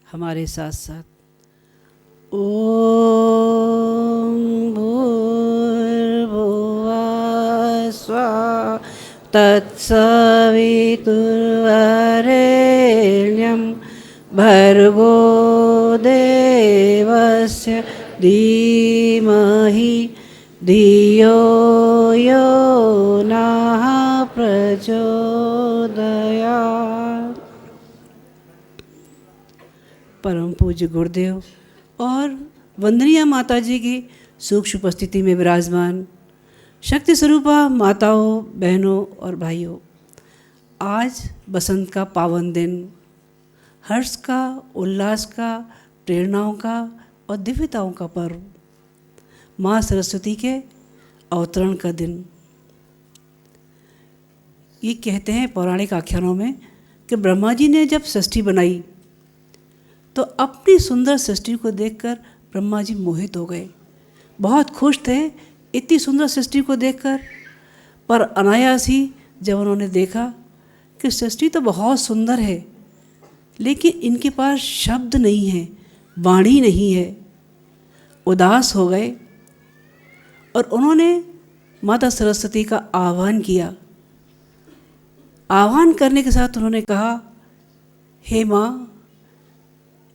हमारे साथ साथ। ओम भूर्भुवः स्वः तत्सवितुर्वरेण्यं भर्गो देवस्य धीमहि धियो यो नः प्रचोदयात्। परम पूज्य गुरुदेव और वंदनीय माता जी की सूक्ष्म उपस्थिति में विराजमान शक्ति स्वरूपा माताओं, बहनों और भाइयों, आज बसंत का पावन दिन, हर्ष का, उल्लास का, प्रेरणाओं का और दिव्यताओं का पर्व, माँ सरस्वती के अवतरण का दिन। ये कहते हैं पौराणिक आख्यानों में कि ब्रह्मा जी ने जब सृष्टि बनाई तो अपनी सुंदर सृष्टि को देखकर ब्रह्मा जी मोहित हो गए, बहुत खुश थे इतनी सुंदर सृष्टि को देखकर। पर अनायास ही जब उन्होंने देखा कि सृष्टि तो बहुत सुंदर है, लेकिन इनके पास शब्द नहीं है, वाणी नहीं है, उदास हो गए और उन्होंने माता सरस्वती का आह्वान किया। आह्वान करने के साथ उन्होंने कहा, हे माँ,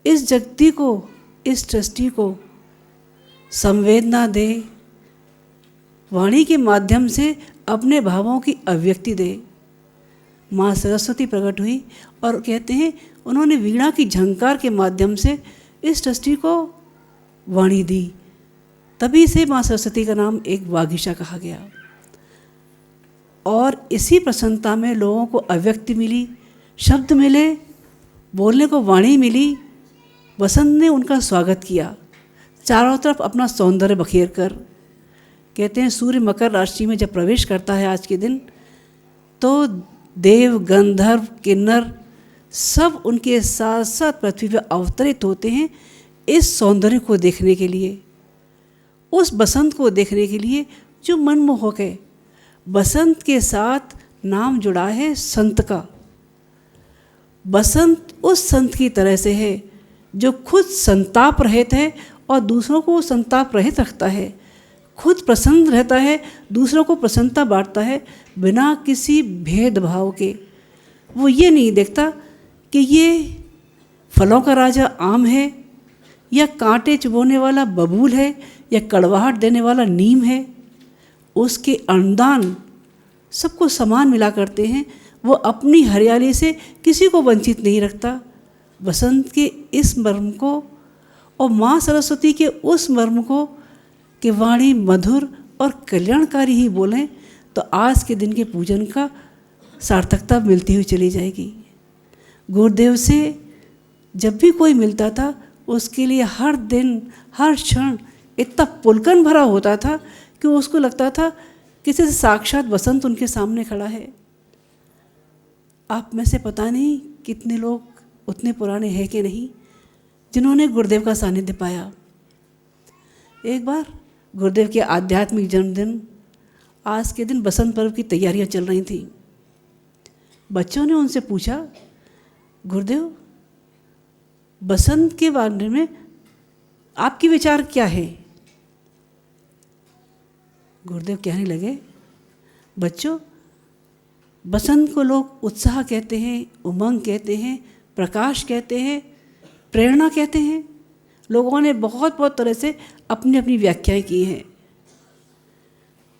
इस जगती को, इस सृष्टि को संवेदना दे, वाणी के माध्यम से अपने भावों की अभिव्यक्ति दे। माँ सरस्वती प्रकट हुई और कहते हैं उन्होंने वीणा की झंकार के माध्यम से इस सृष्टि को वाणी दी। तभी से माँ सरस्वती का नाम एक वागीशा कहा गया। और इसी प्रसन्नता में लोगों को अभिव्यक्ति मिली, शब्द मिले, बोलने को वाणी मिली। बसंत ने उनका स्वागत किया, चारों तरफ अपना सौंदर्य बखेर कर। कहते हैं सूर्य मकर राशि में जब प्रवेश करता है आज के दिन, तो देव, गंधर्व, किन्नर सब उनके साथ साथ पृथ्वी पर अवतरित होते हैं इस सौंदर्य को देखने के लिए, उस बसंत को देखने के लिए जो मनमोहक है। बसंत के साथ नाम जुड़ा है संत का। बसंत उस संत की तरह से है जो खुद संताप रहित है और दूसरों को संताप रहित रखता है, खुद प्रसन्न रहता है, दूसरों को प्रसन्नता बांटता है बिना किसी भेदभाव के। वो ये नहीं देखता कि ये फलों का राजा आम है या कांटे चुभोने वाला बबूल है या कड़वाहट देने वाला नीम है। उसके अनुदान सबको समान मिला करते हैं। वो अपनी हरियाली से किसी को वंचित नहीं रखता। बसंत के इस मर्म को और माँ सरस्वती के उस मर्म को कि वाणी मधुर और कल्याणकारी ही बोलें, तो आज के दिन के पूजन का सार्थकता मिलती हुई चली जाएगी। गुरुदेव से जब भी कोई मिलता था उसके लिए हर दिन, हर क्षण इतना पुलकन भरा होता था कि उसको लगता था किसी से साक्षात बसंत उनके सामने खड़ा है। आप में से पता नहीं कितने लोग उतने पुराने हैं कि नहीं जिन्होंने गुरुदेव का सानिध्य पाया। एक बार गुरुदेव के आध्यात्मिक जन्मदिन, आज के दिन बसंत पर्व की तैयारियां चल रही थी। बच्चों ने उनसे पूछा, गुरुदेव बसंत के बारे में आपके विचार क्या है? गुरुदेव कहने लगे, बच्चों, बसंत को लोग उत्साह कहते हैं, उमंग कहते हैं, प्रकाश कहते हैं, प्रेरणा कहते हैं। लोगों ने बहुत बहुत तरह से अपनी अपनी व्याख्याएं की हैं।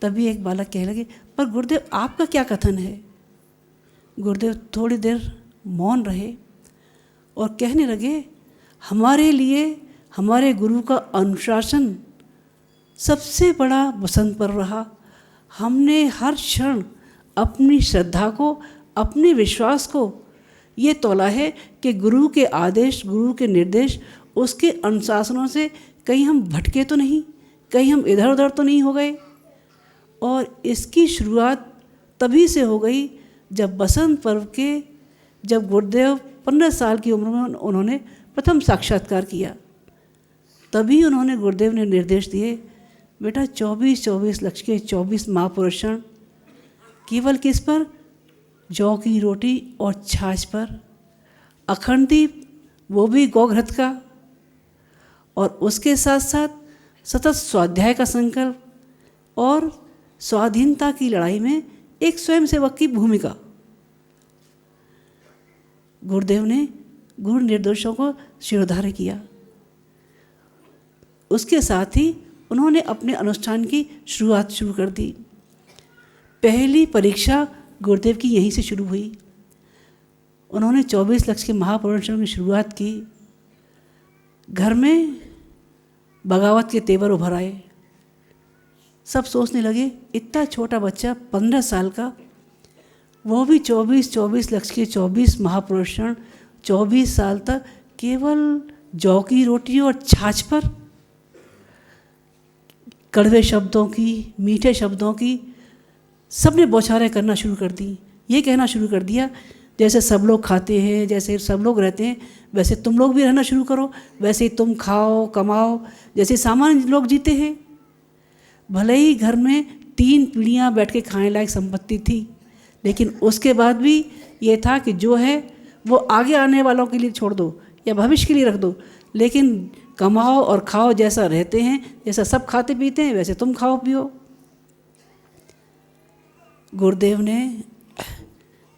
तभी एक बालक कहने लगे, पर गुरुदेव आपका क्या कथन है? गुरुदेव थोड़ी देर मौन रहे और कहने लगे, हमारे लिए हमारे गुरु का अनुशासन सबसे बड़ा बसंत पर्व रहा। हमने हर क्षण अपनी श्रद्धा को, अपने विश्वास को ये तोला है कि गुरु के आदेश, गुरु के निर्देश, उसके अनुशासनों से कहीं हम भटके तो नहीं, कहीं हम इधर उधर तो नहीं हो गए। और इसकी शुरुआत तभी से हो गई जब बसंत पर्व के, जब गुरुदेव 15 साल की उम्र में उन्होंने प्रथम साक्षात्कार किया। तभी उन्होंने, गुरुदेव ने निर्देश दिए, बेटा 24-24 लक्ष के 24 महापुरुषण केवल किस पर? जौ की रोटी और छाछ पर। अखंड दीप वो भी गौघृत का, और उसके साथ साथ सतत स्वाध्याय का संकल्प और स्वाधीनता की लड़ाई में एक स्वयंसेवक की भूमिका। गुरुदेव ने गुरु निर्देशों को शिरोधार्य किया। उसके साथ ही उन्होंने अपने अनुष्ठान की शुरुआत शुरू कर दी। पहली परीक्षा गुरुदेव की यहीं से शुरू हुई। उन्होंने 24 लक्ष के महापुरुषों की शुरुआत की। घर में बगावत के तेवर उभर आए। सब सोचने लगे इतना छोटा बच्चा 15 साल का, वो भी 24 लक्ष के 24 महापुरुषों 24 साल तक केवल जौ की रोटी और छाछ पर कड़वे शब्दों की, मीठे शब्दों की सबने बौछारें करना शुरू कर दी। ये कहना शुरू कर दिया जैसे सब लोग खाते हैं, जैसे सब लोग रहते हैं, वैसे तुम लोग भी रहना शुरू करो, वैसे ही तुम खाओ कमाओ, जैसे सामान्य लोग जीते हैं। भले ही घर में 3 पीढ़ियाँ बैठ के खाने लायक संपत्ति थी, लेकिन उसके बाद भी ये था कि जो है वो आगे आने वालों के लिए छोड़ दो या भविष्य के लिए रख दो, लेकिन कमाओ और खाओ, जैसा रहते हैं, जैसा सब खाते पीते हैं, वैसे तुम खाओ पियो। गुरुदेव ने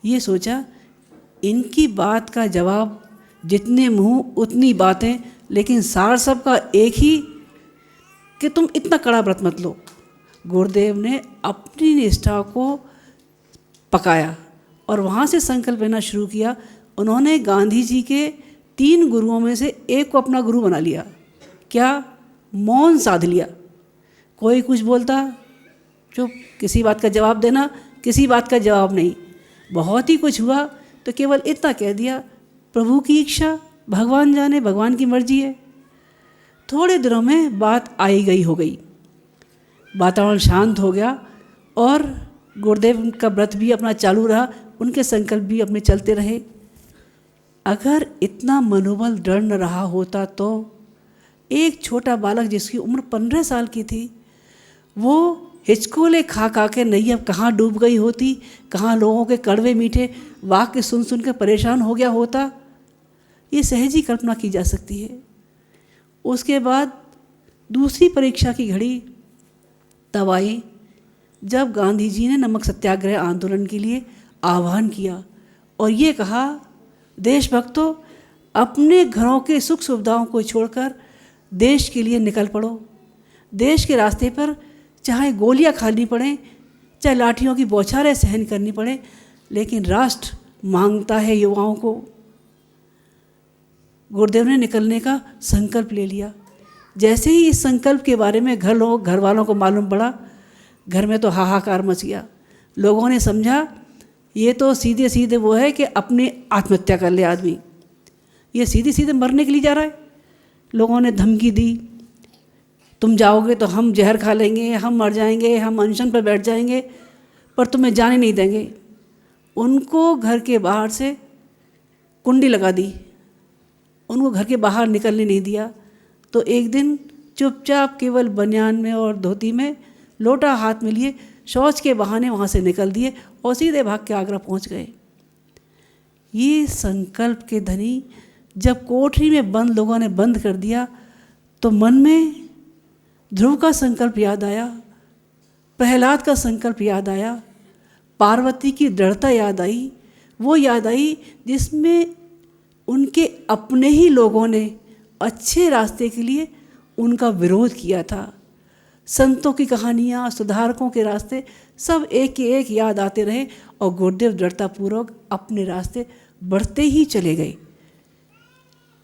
ये सोचा इनकी बात का जवाब जितने मुंह उतनी बातें, लेकिन सार सबका एक ही कि तुम इतना कड़ा व्रत मत लो। गुरुदेव ने अपनी निष्ठा को पकाया और वहाँ से संकल्प लेना शुरू किया। उन्होंने गांधी जी के 3 गुरुओं में से एक को अपना गुरु बना लिया। क्या? मौन साध लिया। कोई कुछ बोलता चुप, किसी बात का जवाब देना, किसी बात का जवाब नहीं। बहुत ही कुछ हुआ तो केवल इतना कह दिया प्रभु की इच्छा, भगवान जाने, भगवान की मर्जी है। थोड़े दिनों में बात आई गई हो गई, वातावरण शांत हो गया और गुरुदेव का व्रत भी अपना चालू रहा, उनके संकल्प भी अपने चलते रहे। अगर इतना मनोबल दृढ़ न रहा होता तो एक छोटा बालक जिसकी उम्र 15 साल की थी, वो हिचकोले खा खा के नैया कहाँ डूब गई होती, कहाँ लोगों के कड़वे मीठे वाक्य सुन सुन के परेशान हो गया होता। ये सहज ही कल्पना की जा सकती है। उसके बाद दूसरी परीक्षा की घड़ी तब आई जब गांधी जी ने नमक सत्याग्रह आंदोलन के लिए आह्वान किया और ये कहा, देशभक्तों, अपने घरों के सुख सुविधाओं को छोड़कर देश के लिए निकल पड़ो। देश के रास्ते पर चाहे गोलियां खानी पड़ें, चाहे लाठियों की बौछारें सहन करनी पड़े, लेकिन राष्ट्र मांगता है युवाओं को। गुरुदेव ने निकलने का संकल्प ले लिया। जैसे ही इस संकल्प के बारे में घर वालों को मालूम पड़ा, घर में तो हाहाकार मच गया। लोगों ने समझा ये तो सीधे सीधे वो है कि अपनी आत्महत्या कर ले आदमी, ये सीधे सीधे मरने के लिए जा रहा है। लोगों ने धमकी दी, तुम जाओगे तो हम जहर खा लेंगे, हम मर जाएंगे, हम अनशन पर बैठ जाएंगे, पर तुम्हें जाने नहीं देंगे। उनको घर के बाहर से कुंडी लगा दी, उनको घर के बाहर निकलने नहीं दिया। तो एक दिन चुपचाप केवल बनियान में और धोती में लोटा हाथ में लिए शौच के बहाने वहाँ से निकल दिए और सीधे भाग के आगरा पहुँच गए। ये संकल्प के धनी जब कोठरी में बंद लोगों ने बंद कर दिया तो मन में ध्रुव का संकल्प याद आया, प्रहलाद का संकल्प याद आया, पार्वती की दृढ़ता याद आई। वो याद आई जिसमें उनके अपने ही लोगों ने अच्छे रास्ते के लिए उनका विरोध किया था। संतों की कहानियाँ, सुधारकों के रास्ते सब एक के एक याद आते रहे और गुरुदेव दृढ़तापूर्वक अपने रास्ते बढ़ते ही चले गए।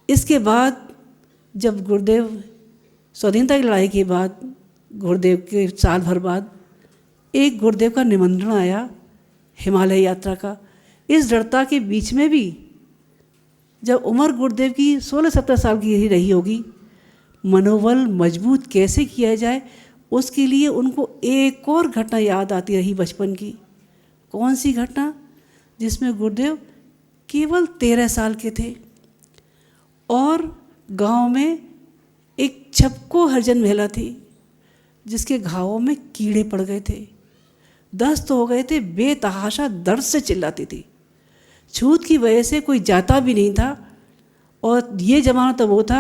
इसके बाद जब गुरुदेव स्वाधीनता की लड़ाई के बाद, गुरुदेव के साल भर बाद एक गुरुदेव का निमंत्रण आया हिमालय यात्रा का। इस दृढ़ता के बीच में भी जब उम्र गुरुदेव की 16-17 साल की ही रही होगी, मनोबल मजबूत कैसे किया जाए उसके लिए उनको एक और घटना याद आती रही बचपन की। कौन सी घटना? जिसमें गुरुदेव केवल 13 साल के थे और गांव में एक छपको हरिजन महिला थी जिसके घावों में कीड़े पड़ गए थे, दस्त हो गए थे, बेतहाशा दर्द से चिल्लाती थी। छूत की वजह से कोई जाता भी नहीं था और ये ज़माना तो वो था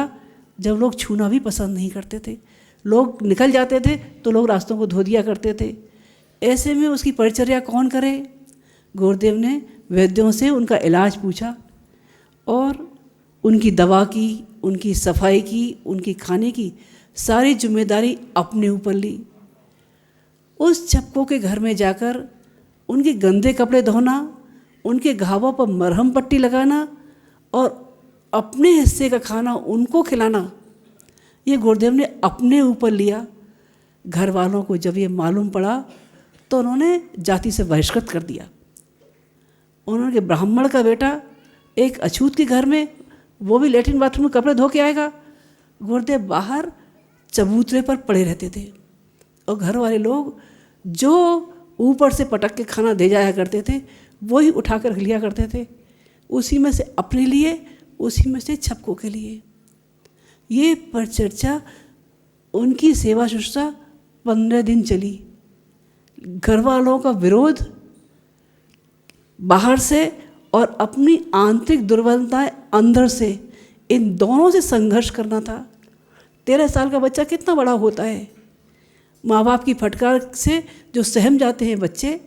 जब लोग छूना भी पसंद नहीं करते थे। लोग निकल जाते थे तो लोग रास्तों को धो दिया करते थे। ऐसे में उसकी परिचर्या कौन करे? गुरुदेव ने वैद्यों से उनका इलाज पूछा और उनकी दवा की, उनकी सफाई की, उनकी खाने की सारी जिम्मेदारी अपने ऊपर ली। उस छपकों के घर में जाकर उनके गंदे कपड़े धोना, उनके घावों पर मरहम पट्टी लगाना और अपने हिस्से का खाना उनको खिलाना, ये गुरुदेव ने अपने ऊपर लिया। घर वालों को जब ये मालूम पड़ा तो उन्होंने जाति से बहिष्कृत कर दिया। उन्होंने ब्राह्मण का बेटा एक अछूत के घर में, वो भी लेटरिन बाथरूम में कपड़े धो के आएगा। गुरुदेव बाहर चबूतरे पर पड़े रहते थे और घर वाले लोग जो ऊपर से पटक के खाना दे जाया करते थे वही उठा कर लिया करते थे, उसी में से अपने लिए, उसी में से छपकों के लिए। ये परिचर्चा, उनकी सेवा शुश्रूषा 15 दिन चली। घर वालों का विरोध बाहर से और अपनी आंतरिक दुर्बलताएं अंदर से, इन दोनों से संघर्ष करना था। 13 साल का बच्चा कितना बड़ा होता है, माँ बाप की फटकार से जो सहम जाते हैं बच्चे,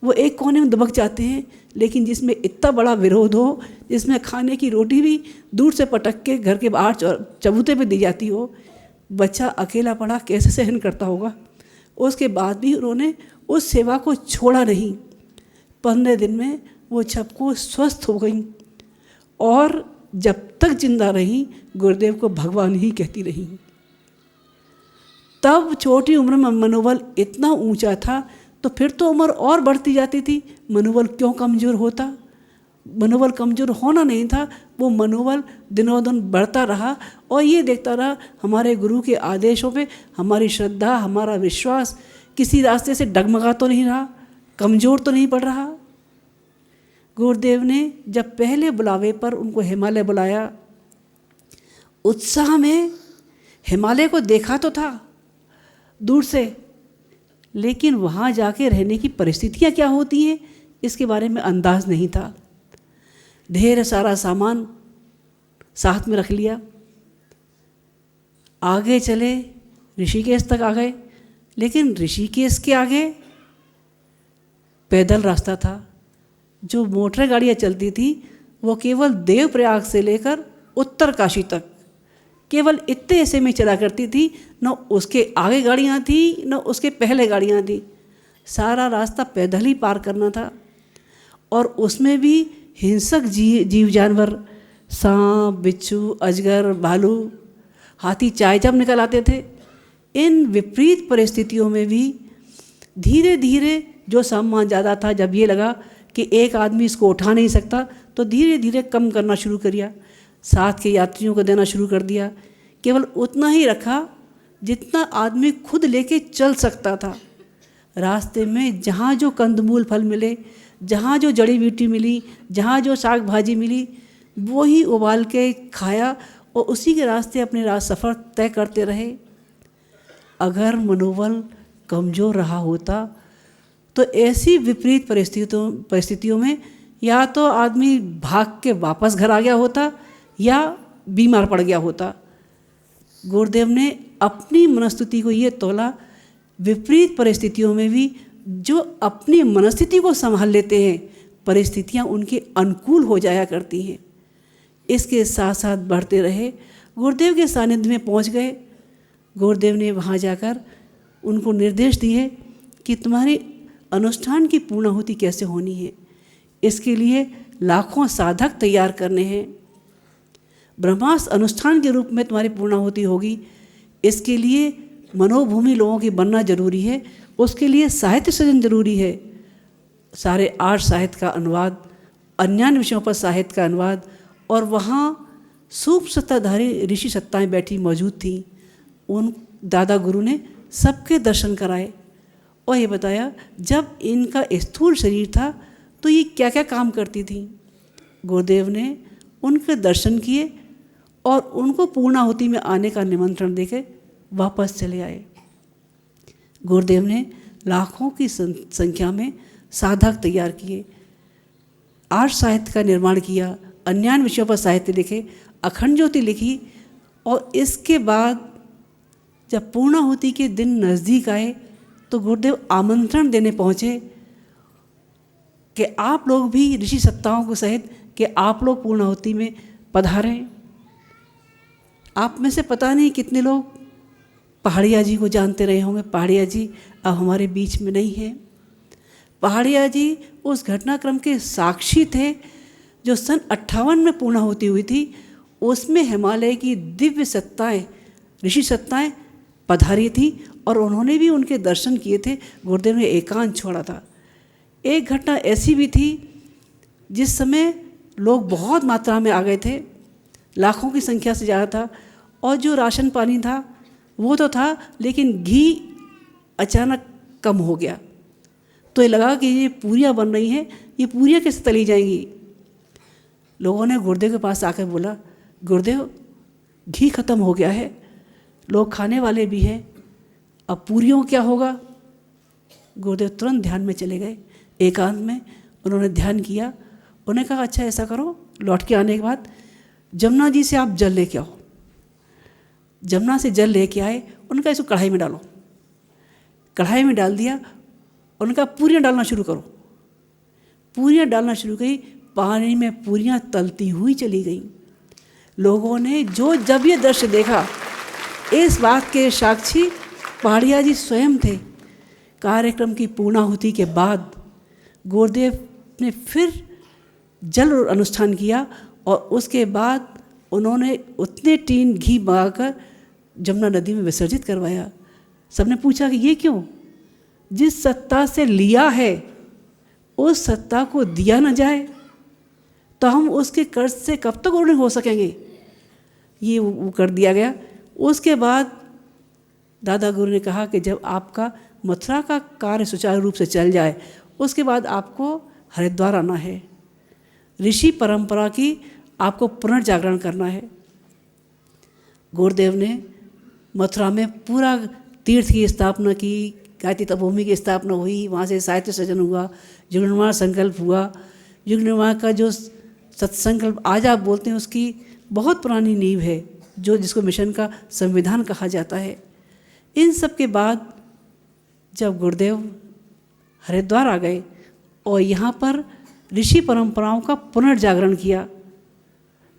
वो एक कोने में दबक जाते हैं। लेकिन जिसमें इतना बड़ा विरोध हो, जिसमें खाने की रोटी भी दूर से पटक के घर के बाहर चबूते पे दी जाती हो, बच्चा अकेला पड़ा कैसे सहन करता होगा। उसके बाद भी उन्होंने उस सेवा को छोड़ा नहीं। 15 दिन में वो छपको स्वस्थ हो गई और जब तक जिंदा रही गुरुदेव को भगवान ही कहती रही। तब छोटी उम्र में मनोबल इतना ऊंचा था, तो फिर तो उम्र और बढ़ती जाती थी, मनोबल क्यों कमज़ोर होता? मनोबल कमज़ोर होना नहीं था, वो मनोबल दिनों दिन बढ़ता रहा और ये देखता रहा हमारे गुरु के आदेशों पे हमारी श्रद्धा, हमारा विश्वास किसी रास्ते से डगमगा तो नहीं रहा, कमज़ोर तो नहीं पड़ रहा। गुरुदेव ने जब पहले बुलावे पर उनको हिमालय बुलाया, उत्साह में हिमालय को देखा तो था दूर से, लेकिन वहाँ जाके रहने की परिस्थितियाँ क्या होती हैं इसके बारे में अंदाज़ नहीं था। ढेर सारा सामान साथ में रख लिया, आगे चले, ऋषिकेश तक आ गए। लेकिन ऋषिकेश के आगे पैदल रास्ता था। जो मोटर गाड़ियाँ चलती थी वो केवल देवप्रयाग से लेकर उत्तर काशी तक केवल इतने ऐसे में चला करती थी, न उसके आगे गाड़ियाँ थी न उसके पहले गाड़ियाँ थी। सारा रास्ता पैदल ही पार करना था और उसमें भी हिंसक जीव जानवर, सांप, बिच्छू, अजगर, भालू, हाथी चाय जब निकल आते थे। इन विपरीत परिस्थितियों में भी धीरे धीरे जो सामान ज़्यादा था, जब ये लगा कि एक आदमी इसको उठा नहीं सकता, तो धीरे धीरे कम करना शुरू किया। साथ के यात्रियों को देना शुरू कर दिया। केवल उतना ही रखा जितना आदमी खुद लेके चल सकता था। रास्ते में जहाँ जो कंदमूल फल मिले, जहाँ जो जड़ी बूटी मिली, जहाँ जो साग भाजी मिली, वो ही उबाल के खाया और उसी के रास्ते अपने सफ़र तय करते रहे। अगर मनोबल कमज़ोर रहा होता तो ऐसी विपरीत परिस्थितियों में या तो आदमी भाग के वापस घर आ गया होता या बीमार पड़ गया होता। गुरुदेव ने अपनी मनस्थिति को ये तोला, विपरीत परिस्थितियों में भी जो अपनी मनस्थिति को संभाल लेते हैं, परिस्थितियाँ उनके अनुकूल हो जाया करती हैं। इसके साथ साथ बढ़ते रहे, गुरुदेव के सानिध्य में पहुँच गए। गुरुदेव ने वहाँ जाकर उनको निर्देश दिए कि तुम्हारी अनुष्ठान की पूर्णाहुति कैसे होनी है। इसके लिए लाखों साधक तैयार करने हैं। ब्रह्मास्त्र अनुष्ठान के रूप में तुम्हारी पूर्णाहुति होगी। इसके लिए मनोभूमि लोगों की बनना जरूरी है। उसके लिए साहित्य सृजन जरूरी है। सारे 8 साहित्य का अनुवाद, अन्य विषयों पर साहित्य का अनुवाद, और वहाँ सूक्ष्म सत्ताधारी ऋषि सत्ताएं बैठी मौजूद थी। उन दादा गुरु ने सबके दर्शन कराए और ये बताया जब इनका स्थूल शरीर था तो ये क्या क्या काम करती थी। गुरुदेव ने उनके दर्शन किए और उनको पूर्णाहुति में आने का निमंत्रण देके वापस चले आए। गुरुदेव ने लाखों की संख्या में साधक तैयार किए, 8 साहित्य का निर्माण किया, अन्य विषयों पर साहित्य लिखे, अखंड ज्योति लिखी। और इसके बाद जब पूर्णाहुति के दिन नज़दीक आए तो गुरुदेव आमंत्रण देने पहुँचे कि आप लोग भी ऋषि सत्ताओं को सहित कि आप लोग पूर्णाहुति में पधारें। आप में से पता नहीं कितने लोग पहाड़िया जी को जानते रहे होंगे। पहाड़िया जी अब हमारे बीच में नहीं हैं। पहाड़िया जी उस घटनाक्रम के साक्षी थे जो सन 58 में पूर्णाहुति हुई थी। उसमें हिमालय की दिव्य सत्ताएं, ऋषि सत्ताएं पधारी थी और उन्होंने भी उनके दर्शन किए थे। गुरुदेव ने एकांत छोड़ा था। एक घटना ऐसी भी थी जिस समय लोग बहुत मात्रा में आ गए थे, लाखों की संख्या से ज़्यादा था, और जो राशन पानी था वो तो था, लेकिन घी अचानक कम हो गया। तो ये लगा कि ये पूरियाँ बन रही हैं, ये पूरियाँ कैसे तली जाएंगी। लोगों ने गुरुदेव के पास आकर बोला, गुरुदेव घी खत्म हो गया है, लोग खाने वाले भी हैं, अब पूरियों क्या होगा। गुरुदेव तुरंत ध्यान में चले गए। एकांत में उन्होंने ध्यान किया। उन्होंने कहा, अच्छा ऐसा करो, लौट के आने के बाद जमुना जी से आप जल लेके आओ। जमुना से जल लेके आए। उनका इसको कढ़ाई में डालो। कढ़ाई में डाल दिया। उनका पूरियाँ डालना शुरू करो। पूरियाँ डालना शुरू की। पानी में पूरियाँ तलती हुई चली गई। लोगों ने जब ये दृश्य देखा, इस बात के साक्षी पहाड़िया जी स्वयं थे। कार्यक्रम की पूर्णाहुति के बाद गुरुदेव ने फिर जल अनुष्ठान किया और उसके बाद उन्होंने उतने टीन घी मंगाकर जमुना नदी में विसर्जित करवाया। सबने पूछा कि ये क्यों? जिस सत्ता से लिया है उस सत्ता को दिया न जाए तो हम उसके कर्ज से कब तक ऋणी हो सकेंगे। ये वो कर दिया गया। उसके बाद दादा गुरु ने कहा कि जब आपका मथुरा का कार्य सुचारू रूप से चल जाए उसके बाद आपको हरिद्वार आना है। ऋषि परंपरा की आपको पुनर्जागरण करना है। गुरुदेव ने मथुरा में पूरा तीर्थ की स्थापना की, गायत्री तपोभूमि की स्थापना हुई, वहाँ से साहित्य सृजन हुआ, युग निर्माण संकल्प हुआ। युग निर्माण का जो सत्संकल्प आज आप बोलते हैं उसकी बहुत पुरानी नींव है, जो जिसको मिशन का संविधान कहा जाता है। इन सब के बाद जब गुरुदेव हरिद्वार आ गए और यहाँ पर ऋषि परंपराओं का पुनर्जागरण किया।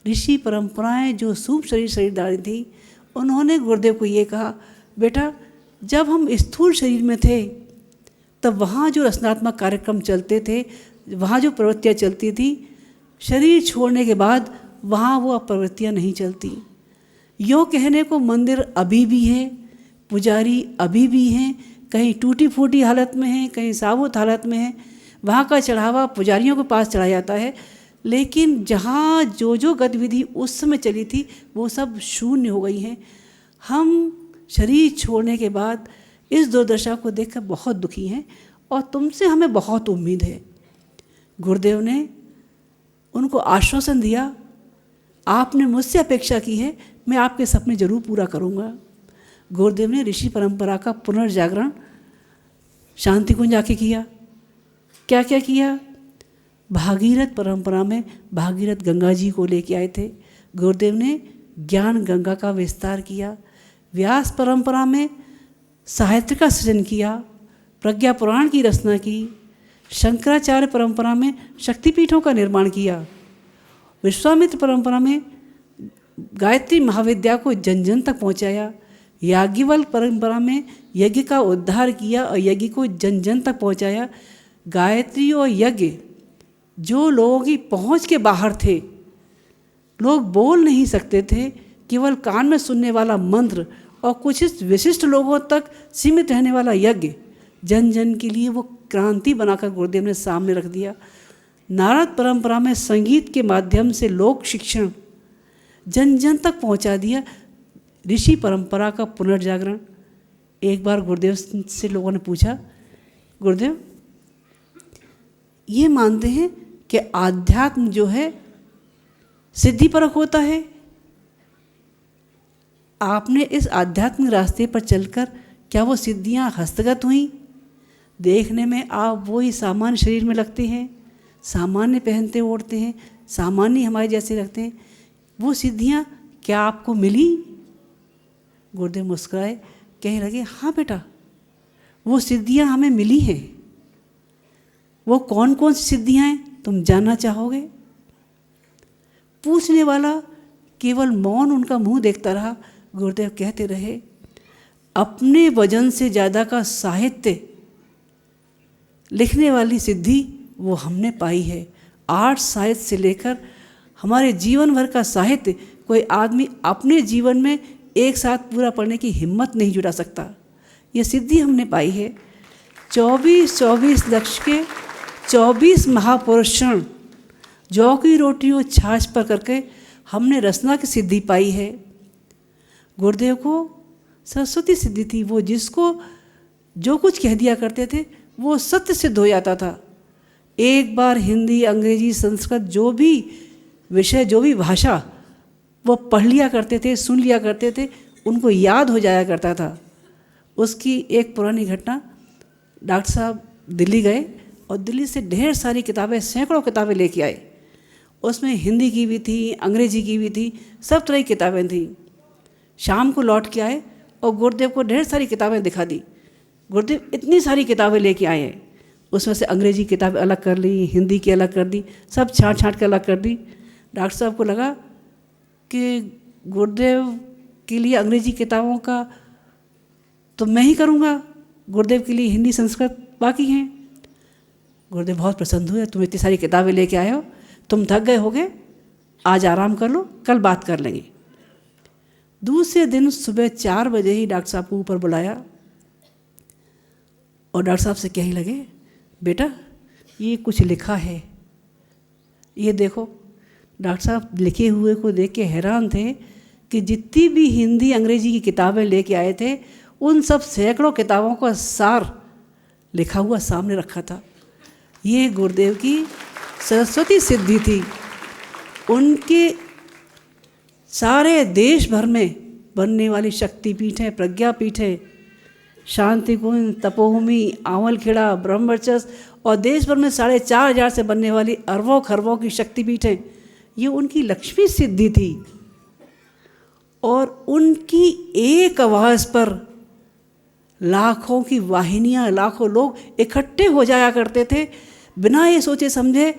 ऋषि परंपराएं जो सूक्ष्म शरीरदारी थी, उन्होंने गुरुदेव को ये कहा, बेटा जब हम स्थूल शरीर में थे तब वहाँ जो रचनात्मक कार्यक्रम चलते थे, वहाँ जो प्रवृत्तियाँ चलती थी, शरीर छोड़ने के बाद वहाँ वो प्रवृत्तियाँ नहीं चलती। यूँ कहने को मंदिर अभी भी है, पुजारी अभी भी हैं, कहीं टूटी फूटी हालत में हैं, कहीं साबुत हालत में हैं। वहाँ का चढ़ावा पुजारियों के पास चढ़ाया जाता है, लेकिन जहाँ जो गतिविधि उस समय चली थी वो सब शून्य हो गई हैं। हम शरीर छोड़ने के बाद इस दुर्दशा को देखकर बहुत दुखी हैं और तुमसे हमें बहुत उम्मीद है। गुरुदेव ने उनको आश्वासन दिया, आपने मुझसे अपेक्षा की है, मैं आपके सपने जरूर पूरा करूँगा। गुरुदेव ने ऋषि परंपरा का पुनर्जागरण शांति कुंज आके किया। क्या क्या किया? भागीरथ परंपरा में भागीरथ गंगा जी को लेके आए थे। गुरुदेव ने ज्ञान गंगा का विस्तार किया। व्यास परंपरा में साहित्य का सृजन किया, प्रज्ञा पुराण की रचना की। शंकराचार्य परंपरा में शक्तिपीठों का निर्माण किया। विश्वामित्र परंपरा में गायत्री महाविद्या को जन जन तक पहुंचाया। याज्ञवल्क्य परंपरा में यज्ञ का उद्धार किया और यज्ञ को जन जन तक पहुंचाया। गायत्री और यज्ञ जो लोगों की पहुंच के बाहर थे, लोग बोल नहीं सकते थे, केवल कान में सुनने वाला मंत्र और कुछ विशिष्ट लोगों तक सीमित रहने वाला यज्ञ जन जन के लिए वो क्रांति बनाकर गुरुदेव ने सामने रख दिया। नारद परंपरा में संगीत के माध्यम से लोक शिक्षण जन जन तक पहुंचा दिया। ऋषि परंपरा का पुनर्जागरण। एक बार गुरुदेव से लोगों ने पूछा, गुरुदेव ये मानते हैं कि आध्यात्म जो है सिद्धिपरक होता है, आपने इस आध्यात्मिक रास्ते पर चलकर क्या वो सिद्धियां हस्तगत हुई? देखने में आप वही सामान्य शरीर में लगते हैं, सामान्य पहनते ओढ़ते हैं, सामान्य हमारे जैसे लगते हैं। वो सिद्धियाँ क्या आपको मिली? गुरुदेव मुस्कुराए, कहने लगे, हाँ बेटा, वो सिद्धियाँ हमें मिली हैं। वो कौन कौन सी सिद्धियाँ हैं तुम जानना चाहोगे? पूछने वाला केवल मौन उनका मुंह देखता रहा। गुरुदेव कहते रहे, अपने वजन से ज़्यादा का साहित्य लिखने वाली सिद्धि वो हमने पाई है। आर्ट साहित्य से लेकर हमारे जीवन भर का साहित्य कोई आदमी अपने जीवन में एक साथ पूरा पढ़ने की हिम्मत नहीं जुटा सकता। ये सिद्धि हमने पाई है। 24 लक्ष के 24 महापुरुषण जौ की रोटी और छाछ पर करके हमने रचना की सिद्धि पाई है। गुरुदेव को सरस्वती सिद्धि थी। वो जिसको जो कुछ कह दिया करते थे वो सत्य सिद्ध हो जाता था। एक बार हिंदी, अंग्रेजी, संस्कृत जो भी विषय, जो भी भाषा वो पढ़ लिया करते थे, सुन लिया करते थे, उनको याद हो जाया करता था। उसकी एक पुरानी घटना, डॉक्टर साहब दिल्ली गए और दिल्ली से ढेर सारी किताबें, सैकड़ों किताबें लेके आए। उसमें हिंदी की भी थी, अंग्रेजी की भी थी, सब तरह की किताबें थी। शाम को लौट के आए और गुरुदेव को ढेर सारी किताबें दिखा दी। गुरुदेव इतनी सारी किताबें लेके आए हैं, उसमें से अंग्रेजी किताबें अलग कर ली, हिंदी की अलग कर दी, सब छाँट छाँट के अलग कर दी। डॉक्टर साहब को लगा कि गुरुदेव के लिए अंग्रेजी किताबों का तो मैं ही करूँगा, गुरुदेव के लिए हिंदी, संस्कृत बाकी हैं। गुरुदेव बहुत प्रसन्न हुए, तुम इतनी सारी किताबें लेके आए हो, तुम थक गए होगे, आज आराम कर लो, कल बात कर लेंगे। दूसरे दिन सुबह 4 बजे ही डॉक्टर साहब को ऊपर बुलाया और डॉक्टर साहब से कहने लगे, बेटा ये कुछ लिखा है, ये देखो। डॉक्टर साहब लिखे हुए को देख के हैरान थे कि जितनी भी हिंदी, अंग्रेजी की किताबें लेके आए थे, उन सब सैकड़ों किताबों का सार लिखा हुआ सामने रखा था। ये गुरुदेव की सरस्वती सिद्धि थी। उनके सारे देश भर में बनने वाली शक्तिपीठें, प्रज्ञापीठें, शांति कुंज, तपोभूमि, आंवलखेड़ा, ब्रह्मवर्चस्व और देश भर में 4,500 से बनने वाली अरबों खरबों की शक्तिपीठें, ये उनकी लक्ष्मी सिद्धि थी। और उनकी एक आवाज़ पर लाखों की वाहिनियाँ, लाखों लोग इकट्ठे हो जाया करते थे, बिना ये सोचे समझे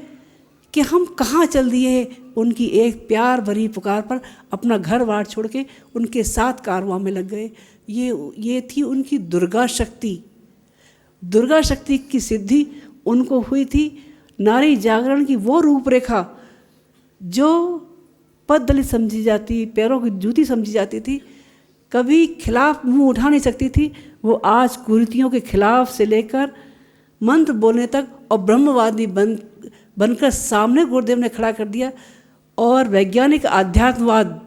कि हम कहाँ चल दिए। उनकी एक प्यार भरी पुकार पर अपना घर बार छोड़ के उनके साथ कारवां में लग गए। ये थी उनकी दुर्गा शक्ति। दुर्गा शक्ति की सिद्धि उनको हुई थी। नारी जागरण की वो रूपरेखा जो पद दलित समझी जाती, पैरों की जूती समझी जाती थी, कभी खिलाफ मुंह उठा नहीं सकती थी, वो आज कुरीतियों के खिलाफ से लेकर मंत्र बोलने तक और ब्रह्मवादी बनकर सामने गुरुदेव ने खड़ा कर दिया। और वैज्ञानिक आध्यात्मवाद,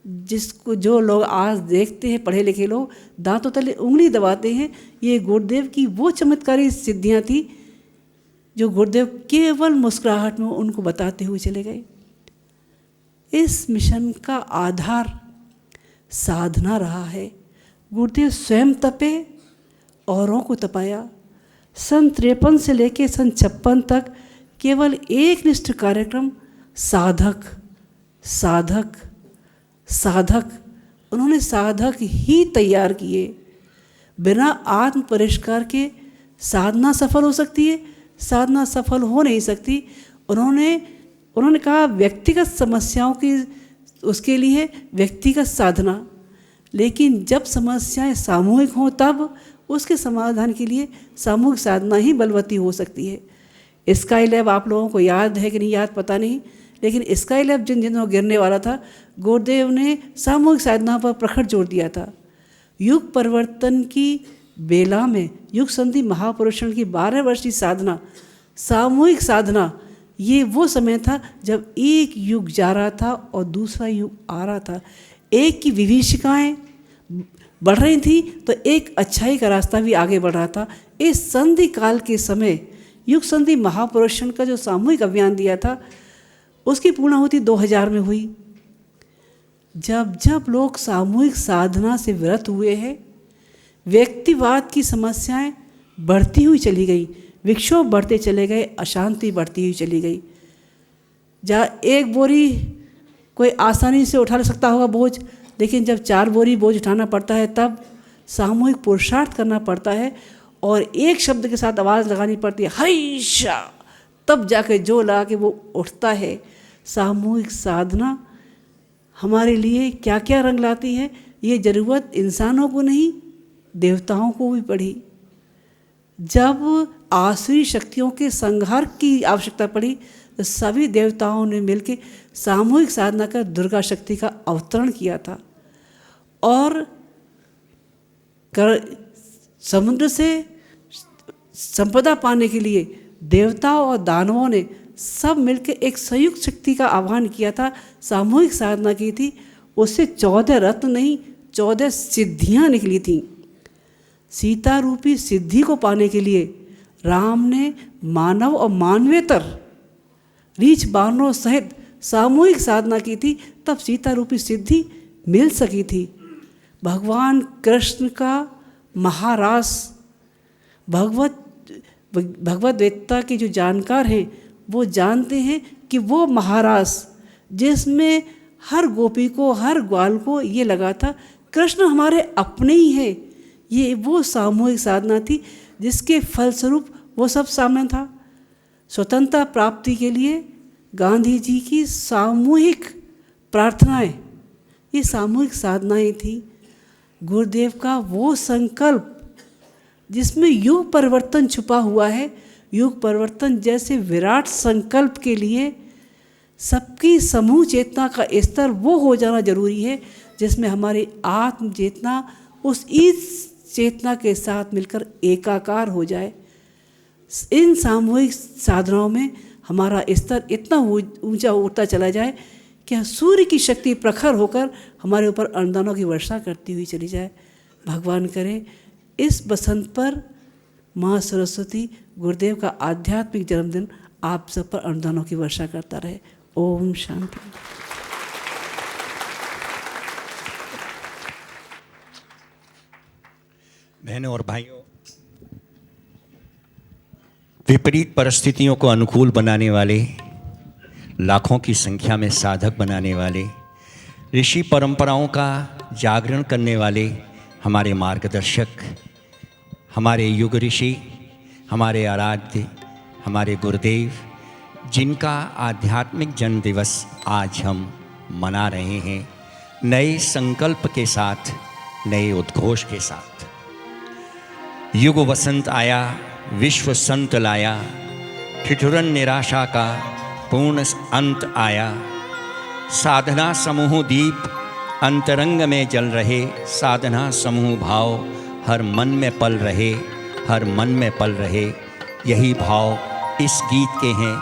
जिसको जो लोग आज देखते हैं, पढ़े लिखे लोग दांतों तले उंगली दबाते हैं, ये गुरुदेव की वो चमत्कारी सिद्धियाँ थी जो गुरुदेव केवल मुस्कुराहट में उनको बताते हुए चले गए। इस मिशन का आधार साधना रहा है। गुरुदेव स्वयं तपे, औरों को तपाया। सन 53 से लेकर सन 56 तक केवल एक निष्ठ कार्यक्रम, साधक साधक साधक। उन्होंने साधक ही तैयार किए। बिना आत्म परिष्कार के साधना सफल हो सकती है? साधना सफल हो नहीं सकती। उन्होंने कहा व्यक्तिगत समस्याओं की, उसके लिए व्यक्तिगत साधना, लेकिन जब समस्याएं सामूहिक हों तब उसके समाधान के लिए सामूहिक साधना ही बलवती हो सकती है। स्काई लैब आप लोगों को याद है कि नहीं याद पता नहीं, लेकिन स्काई लैब जिन दिनों गिरने वाला था, गुरुदेव ने सामूहिक साधना पर प्रखर जोर दिया था। युग परिवर्तन की बेला में युग संधि महापुरुषों की 12 वर्षीय साधना, सामूहिक साधना, ये वो समय था जब एक युग जा रहा था और दूसरा युग आ रहा था। एक की विभीषिकाएँ बढ़ रही थी तो एक अच्छाई का रास्ता भी आगे बढ़ रहा था। इस संधि काल के समय युग संधि महापुरुषों का जो सामूहिक अभियान दिया था, उसकी पूर्णाहुति 2000 में हुई। जब जब लोग सामूहिक साधना से विरत हुए हैं, व्यक्तिवाद की समस्याएं बढ़ती हुई चली गई, विक्षोभ बढ़ते चले गए, अशांति बढ़ती हुई चली गई। जहाँ एक बोरी कोई आसानी से उठा सकता होगा बोझ, लेकिन जब 4 बोरी बोझ उठाना पड़ता है तब सामूहिक पुरुषार्थ करना पड़ता है और एक शब्द के साथ आवाज़ लगानी पड़ती है, हैशा, तब जाके जो लगा के वो उठता है। सामूहिक साधना हमारे लिए क्या क्या रंग लाती है, ये ज़रूरत इंसानों को नहीं देवताओं को भी पड़ी। जब आसुरी शक्तियों के संहार की आवश्यकता पड़ी तो सभी देवताओं ने मिलकर सामूहिक साधना कर दुर्गा शक्ति का अवतरण किया था। और समुद्र से संपदा पाने के लिए देवताओं और दानवों ने सब मिलकर एक संयुक्त शक्ति का आह्वान किया था, सामूहिक साधना की थी। उससे 14 रत्न नहीं 14 सिद्धियां निकली थीं। सीता रूपी सिद्धि को पाने के लिए राम ने मानव और मानवेतर रीछ बानरों सहित सामूहिक साधना की थी, तब सीता रूपी सिद्धि मिल सकी थी। भगवान कृष्ण का महारास, भगवद्वेत्ता के जो जानकार हैं वो जानते हैं कि वो महारास जिसमें हर गोपी को, हर ग्वाल को ये लगा था कृष्ण हमारे अपने ही हैं, ये वो सामूहिक साधना थी जिसके फलस्वरूप वो सब सामने था। स्वतंत्रता प्राप्ति के लिए गांधी जी की सामूहिक प्रार्थनाएं, ये सामूहिक साधनाएं थी। गुरुदेव का वो संकल्प जिसमें युग परिवर्तन छुपा हुआ है, युग परिवर्तन जैसे विराट संकल्प के लिए सबकी समूह चेतना का स्तर वो हो जाना जरूरी है जिसमें हमारी आत्म चेतना उस इस चेतना के साथ मिलकर एकाकार हो जाए। इन सामूहिक साधनाओं में हमारा स्तर इतना ऊंचा उठता चला जाए कि सूर्य की शक्ति प्रखर होकर हमारे ऊपर अनुदानों की वर्षा करती हुई चली जाए। भगवान करे इस बसंत पर माँ सरस्वती गुरुदेव का आध्यात्मिक जन्मदिन आप सब पर अनुदानों की वर्षा करता रहे। ओम शांति। बहनों और भाइयों, विपरीत परिस्थितियों को अनुकूल बनाने वाले, लाखों की संख्या में साधक बनाने वाले, ऋषि परंपराओं का जागरण करने वाले हमारे मार्गदर्शक, हमारे युग ऋषि, हमारे आराध्य, हमारे गुरुदेव, जिनका आध्यात्मिक जन्म दिवस आज हम मना रहे हैं, नए संकल्प के साथ, नए उद्घोष के साथ। युग वसंत आया, विश्व संत लाया, ठिठुरन निराशा का पूर्ण अंत आया। साधना समूह दीप अंतरंग में जल रहे, साधना समूह भाव हर मन में पल रहे, हर मन में पल रहे। यही भाव इस गीत के हैं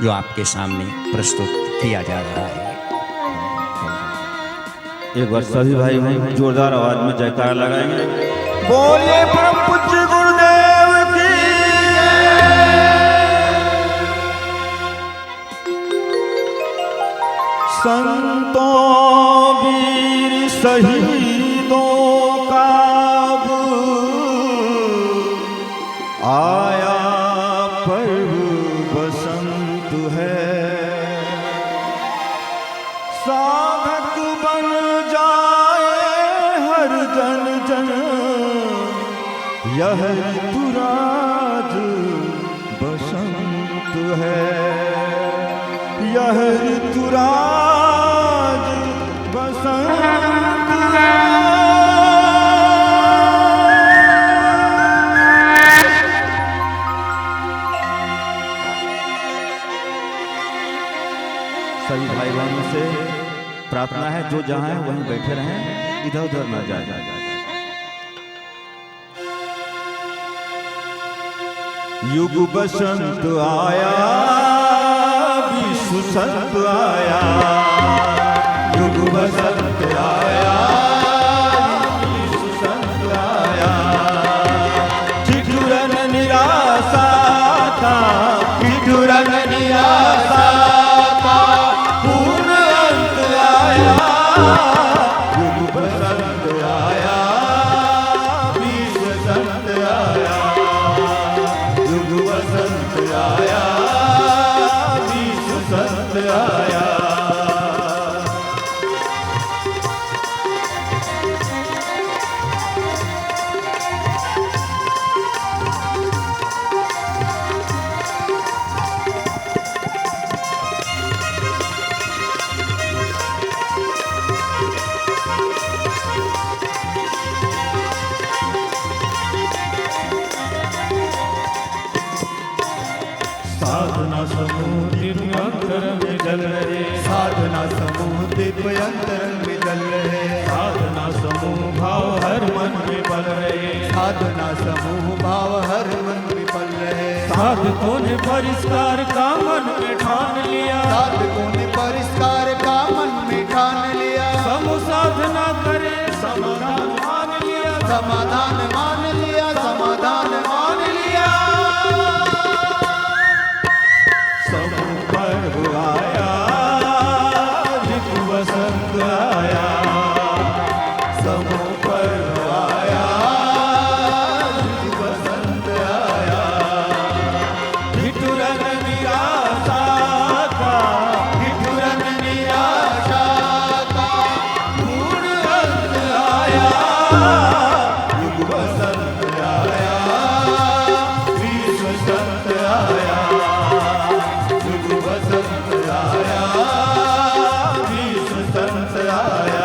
जो आपके सामने प्रस्तुत किया जा रहा है। एक बार सभी भाई बहन जोरदार आवाज में जयकारा लगाएंगे। बोलिए परम पूज्य गुरुदेव की। संतों वीर शहीदों का आया पर्व बसंत है। साधक बन जाए हर जन जन, यह ऋतुराज बसंत है। यह ऋतुराज बसंत है। सभी भाई बहनों से प्रार्थना है जो जहां है वहीं बैठे रहें, इधर उधर न जाए। युग बसंत आया, विश्व संत आया। युग बसंत आया, विश्व संत आया। ठिठुरन निराशा का, ठिठुरन निराशा का पूर्ण अंत आया। युग बसंत आया, विश्व संत आया। युग बसंत आया, विश्व संत आया। साधना समूह दिव्यांतर में जल रहे, साधना समूह दिव्यांतर में जल रहे, साधना समूह भाव हर मन में पल रहे, साधना समूह भाव हर मन में पल रहे, साधकों ने परिष्कार का मन में ठान लिया, साधकों ने परिष्कार का मन में ठान लिया, समूह साधना करे समाधान मान लिया, समाधान मान लिया, समाधान मान लिया। समूह पर्व आया, ऋतु वसंत आया, समूह पर्व आया, ऋतु वसंत आया, ऋतु रंग निराशा का, ऋतु रंग निराशा का, पूर्ण अंत आया, युग वसंत आया, विश्व संत आया, युग वसंत आया, विश्व संत आया।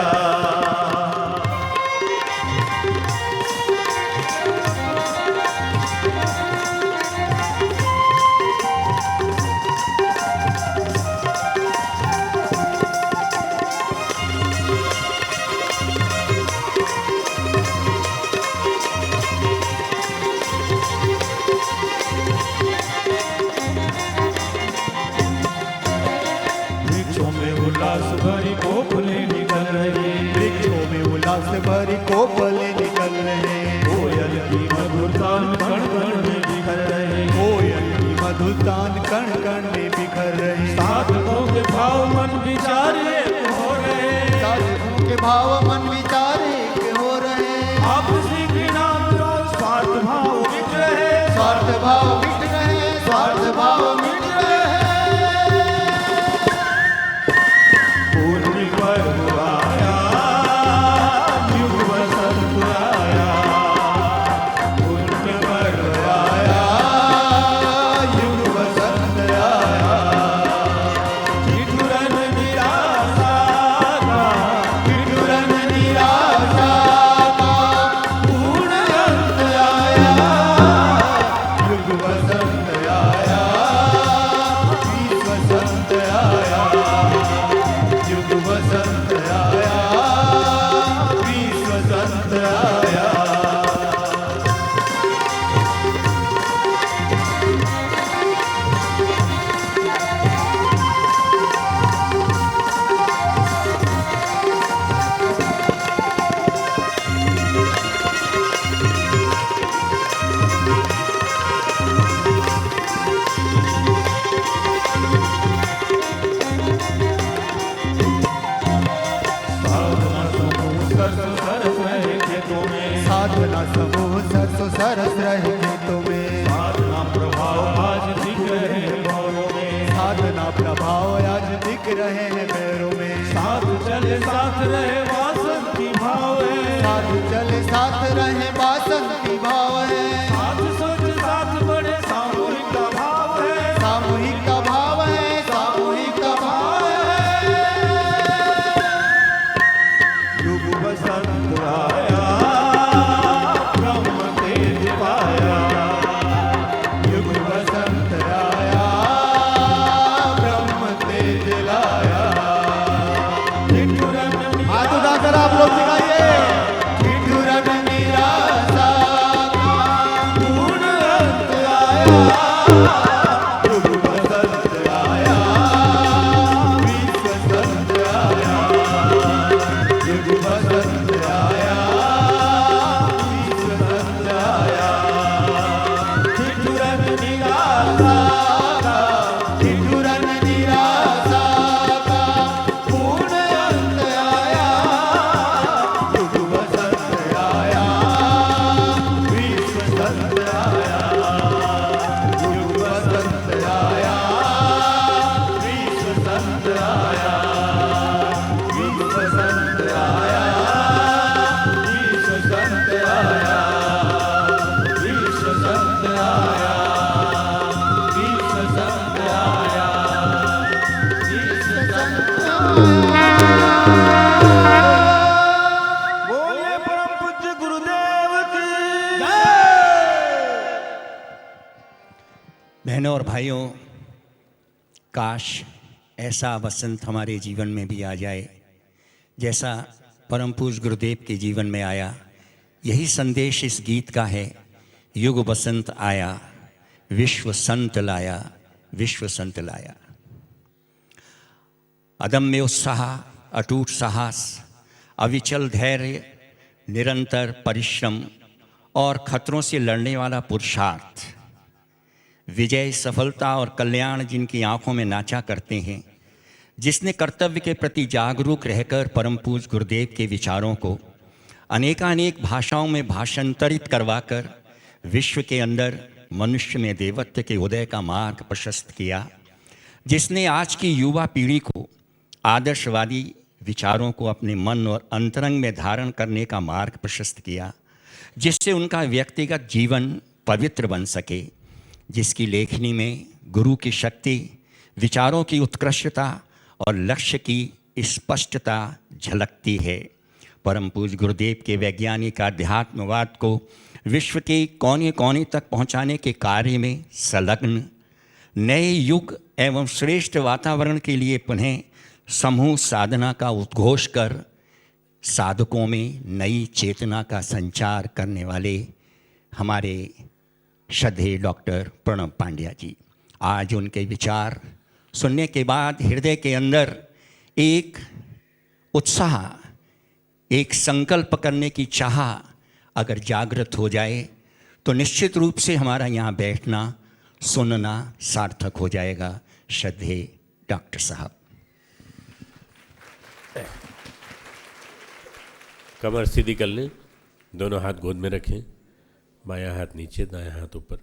वृक्षों में उल्लास भरी कोपले निकल रही, वृक्षों में उल्लास भरी कोपले निकल रहे, कोयल की मधुर तान कण कण में बिखर रहे, कोयल की मधुर तान कण कण में बिखर रहे, साधकों के भाव मन विचार एक हो रहे, साधकों के भाव मन विचार एक हो रहे, आपसी घृणा विरोध स्वार्थ भाव मिट रहे, स्वार्थ भाव मिट रहे, स्वार्थ भाव मिट रहे, पूर्णि पर्व आया, युग वसंत आया, पूर्णि पर्व आया, युग वसंत आया, विधुरन निराशा का, विधुरन निराशा का, पूर्ण अंत आया, युग वसंत आया, बीज वसंत आया, युग वसंत आया, बीज वसंत आया। साधना समूह सरस सरस रहे खेतों में, साधना समूह सरसों सरस रहे खेतों में, साधना प्रभाव आज दिख रहे भवनों में, साधना प्रभाव आज दिख रहे हैं पैरों में, साथ चले साथ रहे वासंती भाव है, साथ चले साथ रहे बासंती भाव है, साथ सोच साथ बढ़े सामूहिक का भाव है, सामूहिक का भाव है, सामूहिक का भाव है, युग वसंत आया, ब्रह्म तेज पाया, युग वसंत आया, ब्रह्म तेज लाया। हाथ उठाकर आप लोग दिखाइए, ठिठुरन निराशा का, पूर्ण अंत आया, युग वसंत आया, बीज वसंत आया, युग वसंत आया, बीज वसंत आया, ठिठुरन निराशा का, ठिठुरन निराशा का, पूर्ण अंत आया, युग वसंत आया, बीज वसंत आया, युग वसंत आया, बीज वसंत आया, बीज वसंत आया, बीज वसंत आया, बीज वसंत आया, बीज वसंत आया, बीज वसंत बोलिए परम पूज्य गुरुदेव की बहनों और भाइयों, काश ऐसा वसंत हमारे जीवन में भी आ जाए जैसा परम पूज्य गुरुदेव के जीवन में आया। यही संदेश इस गीत का है। युग बसंत आया, विश्व संत लाया, विश्व संत लाया। अदम्य उत्साह, अटूट साहस, अविचल धैर्य, निरंतर परिश्रम और खतरों से लड़ने वाला पुरुषार्थ, विजय, सफलता और कल्याण जिनकी आंखों में नाचा करते हैं, जिसने कर्तव्य के प्रति जागरूक रहकर परम पूज्य गुरुदेव के विचारों को अनेकानेक भाषाओं में भाषांतरित करवाकर विश्व के अंदर मनुष्य में देवत्व के उदय का मार्ग प्रशस्त किया, जिसने आज की युवा पीढ़ी को आदर्शवादी विचारों को अपने मन और अंतरंग में धारण करने का मार्ग प्रशस्त किया, जिससे उनका व्यक्तिगत जीवन पवित्र बन सके, जिसकी लेखनी में गुरु की शक्ति, विचारों की उत्कृष्टता और लक्ष्य की स्पष्टता झलकती है। परम पूज्य गुरुदेव के वैज्ञानिक आध्यात्मवाद को विश्व के कोने कोने तक पहुंचाने के कार्य में संलग्न, नए युग एवं श्रेष्ठ वातावरण के लिए पुनः समूह साधना का उद्घोष कर साधकों में नई चेतना का संचार करने वाले हमारे श्रद्धेय डॉक्टर प्रणब पांड्या जी, आज उनके विचार सुनने के बाद हृदय के अंदर एक उत्साह, एक संकल्प करने की चाह अगर जागृत हो जाए तो निश्चित रूप से हमारा यहाँ बैठना, सुनना सार्थक हो जाएगा। श्रद्धेय डॉक्टर साहब। कमर सीधी कर लें, दोनों हाथ गोद में रखें, बायां हाथ नीचे, दायां हाथ ऊपर।